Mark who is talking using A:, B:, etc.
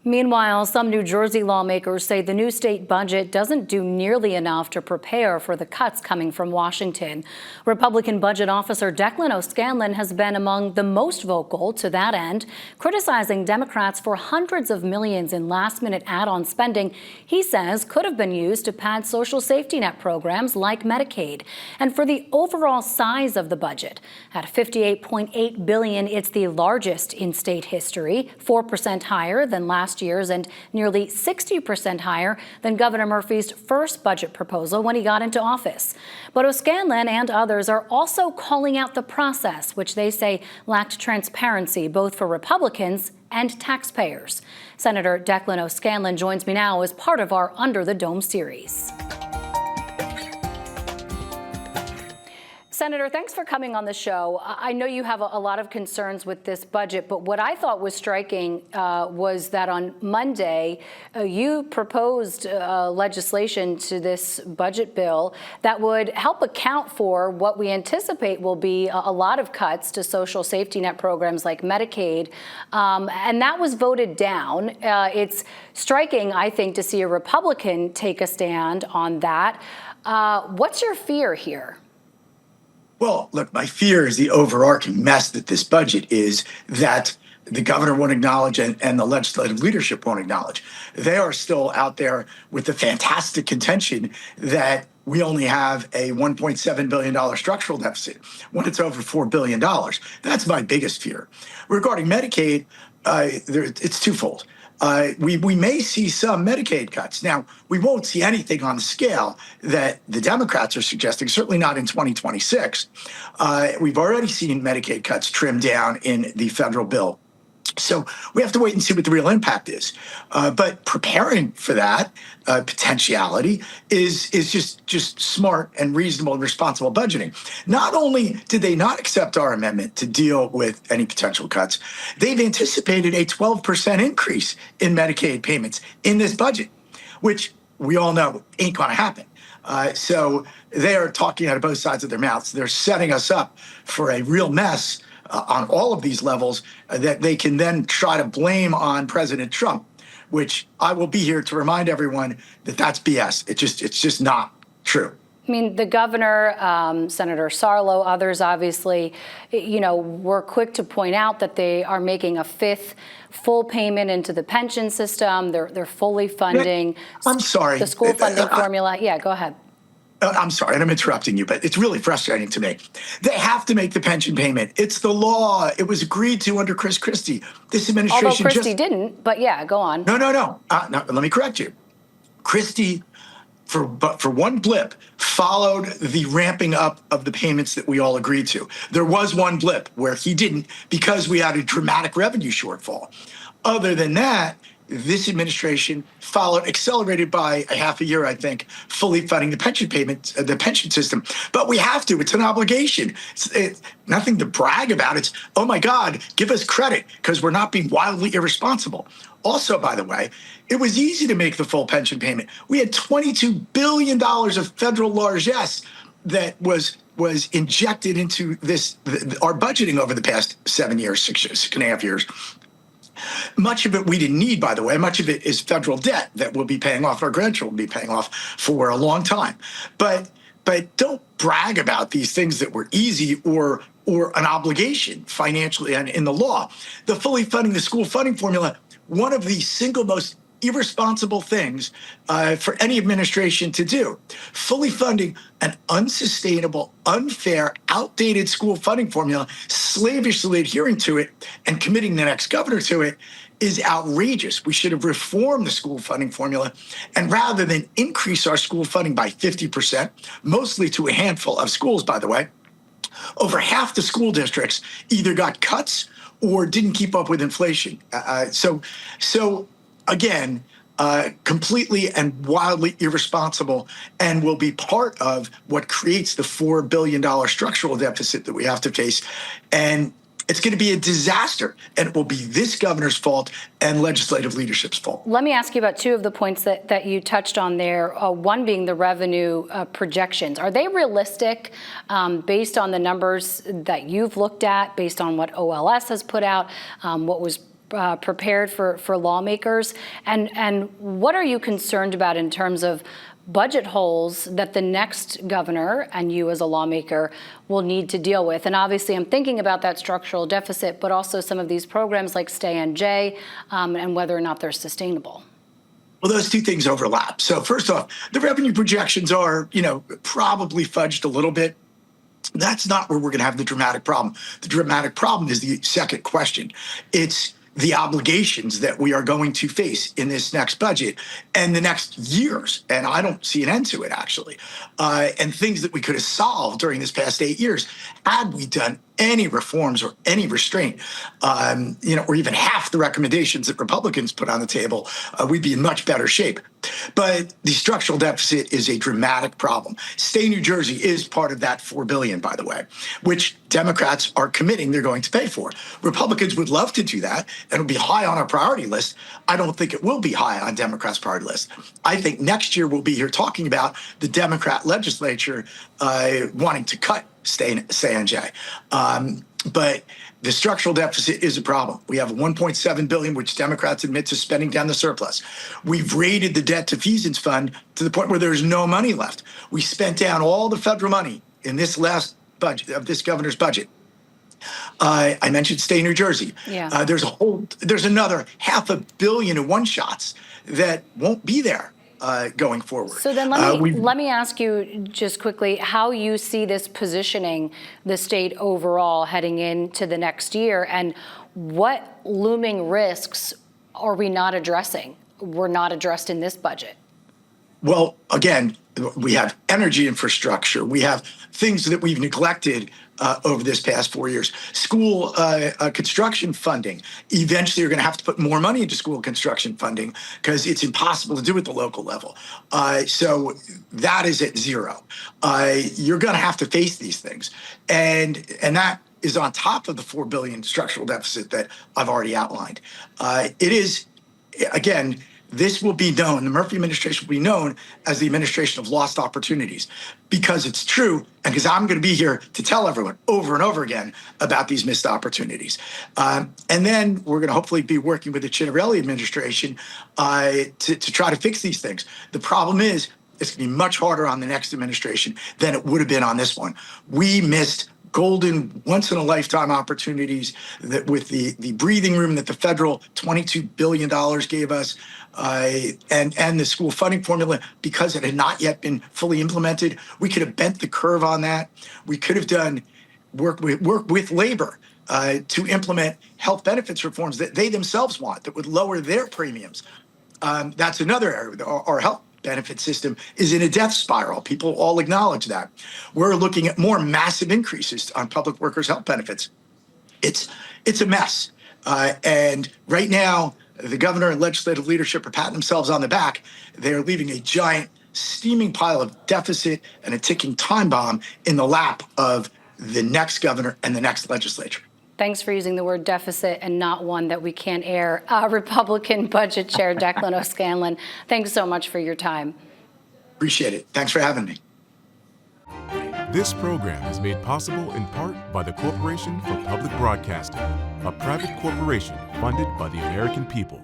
A: Meanwhile, some New Jersey lawmakers say the new state budget doesn't do nearly enough to prepare for the cuts coming from Washington. Republican budget officer Declan O'Scanlan has been among the most vocal to that end, criticizing Democrats for hundreds of millions in last-minute add-on spending he says could have been used to pad social safety net programs like Medicaid. And for the overall size of the budget, at $58.8 billion, it's the largest in state history, 4% higher than last year's and nearly 60% higher than Governor Murphy's first budget proposal when he got into office. But O'Scanlan and others are also calling out the process, which they say lacked transparency both for Republicans and taxpayers. Senator Declan O'Scanlan joins me now as part of our Under the Dome series. Senator, thanks for coming on the show. I know you have a lot of concerns with this budget, but what I thought was striking was that on Monday, you proposed legislation to this budget bill that would help account for what we anticipate will be a lot of cuts to social safety net programs like Medicaid, and that was voted down. It's striking, I think, to see a Republican take a stand on that. What's your fear here?
B: Well, look, my fear is the overarching mess that this budget is that the governor won't acknowledge and the legislative leadership won't acknowledge. They are still out there with the fantastic contention that we only have a $1.7 billion structural deficit when it's over $4 billion. That's my biggest fear. Regarding Medicaid, it's twofold. We may see some Medicaid cuts. Now, we won't see anything on the scale that the Democrats are suggesting, certainly not in 2026. We've already seen Medicaid cuts trimmed down in the federal bill. So we have to wait and see what the real impact is. But preparing for that potentiality is just smart and reasonable and responsible budgeting. Not only did they not accept our amendment to deal with any potential cuts, they've anticipated a 12% increase in Medicaid payments in this budget, which we all know ain't going to happen. So they are talking out of both sides of their mouths. They're setting us up for a real mess on all of these levels that they can then try to blame on President Trump, which I will be here to remind everyone that that's BS. It's just not true.
A: I mean, the governor, Senator Sarlo, others obviously, were quick to point out that they are making a fifth full payment into the pension system. They're fully funding.
B: I'm sorry.
A: The school funding formula. Yeah, go ahead.
B: I'm sorry, and I'm interrupting you, but it's really frustrating to me. They have to make the pension payment. It's the law. It was agreed to under Chris Christie. This administration
A: Although Christie didn't, but yeah, go on.
B: No. Let me correct you. Christie, for one blip, followed the ramping up of the payments that we all agreed to. There was one blip where he didn't because we had a dramatic revenue shortfall. Other than that, this administration followed, accelerated by a half a year, I think, fully funding the pension payment, the pension system. But we have to. It's an obligation. It's nothing to brag about. It's, oh, my God, give us credit because we're not being wildly irresponsible. Also, by the way, it was easy to make the full pension payment. We had $22 billion of federal largesse that was injected into our budgeting over the past 7 years, six and a half years. Much of it we didn't need, by the way. Much of it is federal debt that we'll be paying off, our grandchildren will be paying off for a long time. But don't brag about these things that were easy or an obligation financially and in the law. The fully funding the school funding formula, one of the single most irresponsible things for any administration to do. Fully funding an unsustainable, unfair, outdated school funding formula, slavishly adhering to it and committing the next governor to it is outrageous. We should have reformed the school funding formula, and rather than increase our school funding by 50%, mostly to a handful of schools, by the way, over half the school districts either got cuts or didn't keep up with inflation. So again, completely and wildly irresponsible, and will be part of what creates the $4 billion structural deficit that we have to face. And it's going to be a disaster, and it will be this governor's fault and legislative leadership's fault.
A: Let me ask you about two of the points that you touched on there, one being the revenue projections. Are they realistic based on the numbers that you've looked at, based on what OLS has put out, what was prepared for lawmakers? And what are you concerned about in terms of budget holes that the next governor and you as a lawmaker will need to deal with? And obviously, I'm thinking about that structural deficit, but also some of these programs like Stay NJ and whether or not they're sustainable.
B: Well, those two things overlap. So first off, the revenue projections are, probably fudged a little bit. That's not where we're going to have the dramatic problem. The dramatic problem is the second question. It's the obligations that we are going to face in this next budget and the next years. And I don't see an end to it, actually. And things that we could have solved during this past 8 years had we done any reforms or any restraint, or even half the recommendations that Republicans put on the table, we'd be in much better shape. But the structural deficit is a dramatic problem. Stay New Jersey is part of that $4 billion, by the way, which Democrats are committing they're going to pay for. Republicans would love to do that, and it'll be high on our priority list. I don't think it will be high on Democrats' priority list. I think next year we'll be here talking about the Democrat legislature wanting to cut Stay NJ. But the structural deficit is a problem. We have $1.7 billion, which Democrats admit to spending down the surplus. We've raided the debt defeasance fund to the point where there's no money left. We spent down all the federal money in this last budget of this governor's budget. I mentioned Stay New Jersey.
A: Yeah.
B: There's another $500 million in one shots that won't be there going forward.
A: So then let me ask you just quickly how you see this positioning the state overall heading into the next year, and what looming risks are we not addressing? Were not addressed in this budget.
B: Well, again, we have energy infrastructure. We have things that we've neglected over this past 4 years. School construction funding. Eventually, you're going to have to put more money into school construction funding because it's impossible to do at the local level. So that is at zero. You're going to have to face these things. And that is on top of the $4 billion structural deficit that I've already outlined. It is, again, this will be known, the Murphy administration will be known as the administration of lost opportunities, because it's true and because I'm going to be here to tell everyone over and over again about these missed opportunities. And then we're going to hopefully be working with the Ciancarelli administration to try to fix these things. The problem is it's going to be much harder on the next administration than it would have been on this one. We missed golden, once-in-a-lifetime opportunities that with the breathing room that the federal $22 billion gave us, and the school funding formula, because it had not yet been fully implemented. We could have bent the curve on that. We could have done work with labor to implement health benefits reforms that they themselves want that would lower their premiums. That's another area. Our health benefit system is in a death spiral. People all acknowledge that. We're looking at more massive increases on public workers' health benefits. It's a mess. And right now, the governor and legislative leadership are patting themselves on the back. They're leaving a giant steaming pile of deficit and a ticking time bomb in the lap of the next governor and the next legislature.
A: Thanks for using the word deficit and not one that we can't air. Republican Budget Chair Declan O'Scanlan, thanks so much for your time.
B: Appreciate it. Thanks for having me.
C: This program is made possible in part by the Corporation for Public Broadcasting, a private corporation funded by the American people.